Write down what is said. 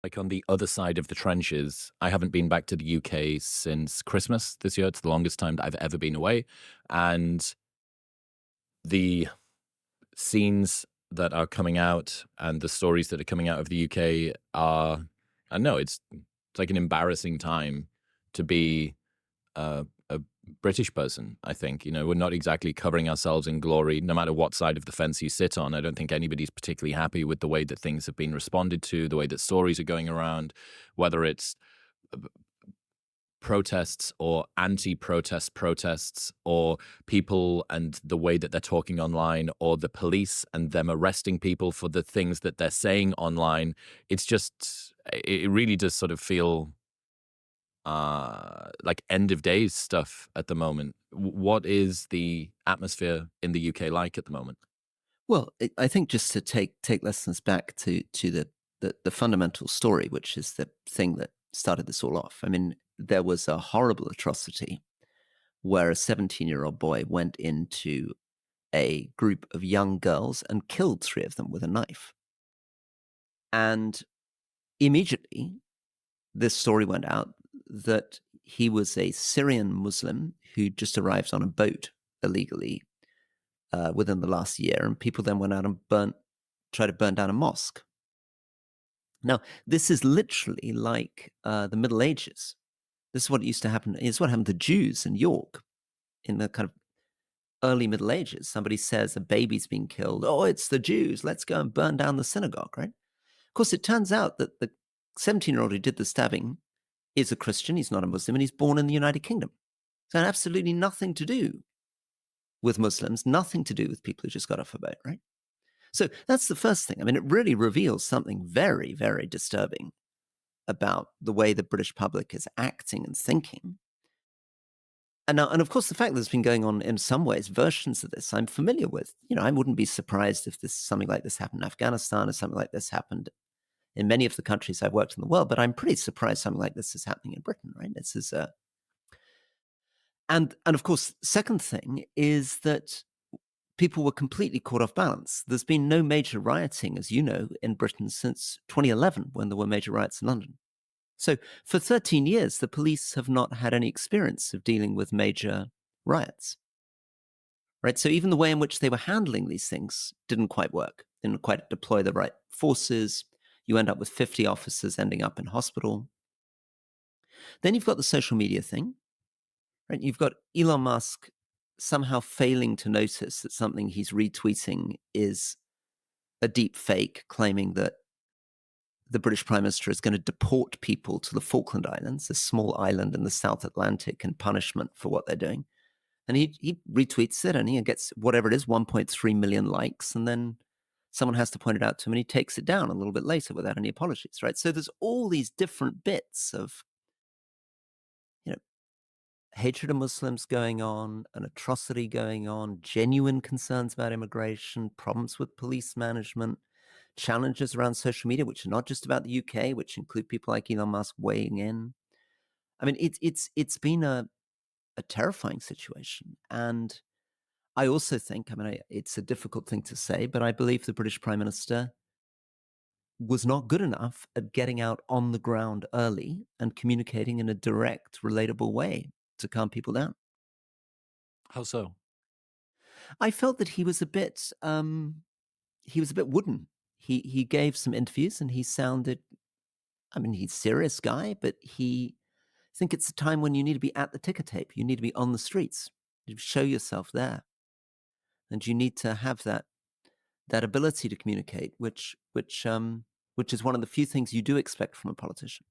Like on the other side of the trenches, I haven't been back to the UK since Christmas this year. It's the longest time that I've ever been away. And the scenes that are coming out and the stories that are coming out of the UK are, I know it's like an embarrassing time to be a British person, I think. You know, we're not exactly covering ourselves in glory, no matter what side of the fence you sit on. I don't think anybody's particularly happy with the way that things have been responded to, the way that stories are going around, whether it's protests or anti-protest protests or people and the way that they're talking online or the police and them arresting people for the things that they're saying online. It's just, it really does sort of feel like end of days stuff at the moment. What is the atmosphere in the UK like at the moment? Well, I think just to take lessons back to the fundamental story, which is the thing that started this all off. I mean, there was a horrible atrocity where a 17-year-old boy went into a group of young girls and killed three of them with a knife. And immediately, this story went out that he was a Syrian Muslim who just arrived on a boat illegally within the last year, and people then went out and tried to burn down a mosque. Now, this is literally like the Middle Ages. This is what used to happen. It's what happened to Jews in York in the kind of early Middle Ages. Somebody says a baby's been killed. Oh, it's the Jews. Let's go and burn down the synagogue, right? Of course, it turns out that the 17-year-old who did the stabbing is a Christian. He's not a Muslim, and he's born in the United Kingdom. So it had absolutely nothing to do with Muslims, nothing to do with people who just got off a boat, right? So that's the first thing. I mean, it really reveals something very, very disturbing about the way the British public is acting and thinking. And of course, the fact that it's been going on in some ways, versions of this I'm familiar with. You know, I wouldn't be surprised if something like this happened in Afghanistan or something like this happened in many of the countries I've worked in the world. But I'm pretty surprised something like this is happening in Britain, right? This is a and of course, second thing is that people were completely caught off balance. There's been no major rioting, as you know, in Britain since 2011 when there were major riots in London. So for 13 years, the police have not had any experience of dealing with major riots, right? So even the way in which they were handling these things didn't quite work, didn't quite deploy the right forces. You end up with 50 officers ending up in hospital. Then you've got the social media thing, right? You've got Elon Musk somehow failing to notice that something he's retweeting is a deep fake, claiming that the British Prime Minister is going to deport people to the Falkland Islands, a small island in the South Atlantic, in punishment for what they're doing. And he retweets it and he gets whatever it is, 1.3 million likes. And then someone has to point it out to him and he takes it down a little bit later without any apologies, right? So there's all these different bits of, you know, hatred of Muslims going on, an atrocity going on, genuine concerns about immigration, problems with police management, challenges around social media, which are not just about the UK, which include people like Elon Musk weighing in. I mean, it's been a terrifying situation, and I also think, I mean, it's a difficult thing to say, but I believe the British Prime Minister was not good enough at getting out on the ground early and communicating in a direct, relatable way to calm people down. How so? I felt that he was a bit wooden. He gave some interviews and he sounded, I mean, he's a serious guy, but I think it's a time when you need to be at the ticker tape. You need to be on the streets. You show yourself there, and you need to have that ability to communicate, which is one of the few things you do expect from a politician.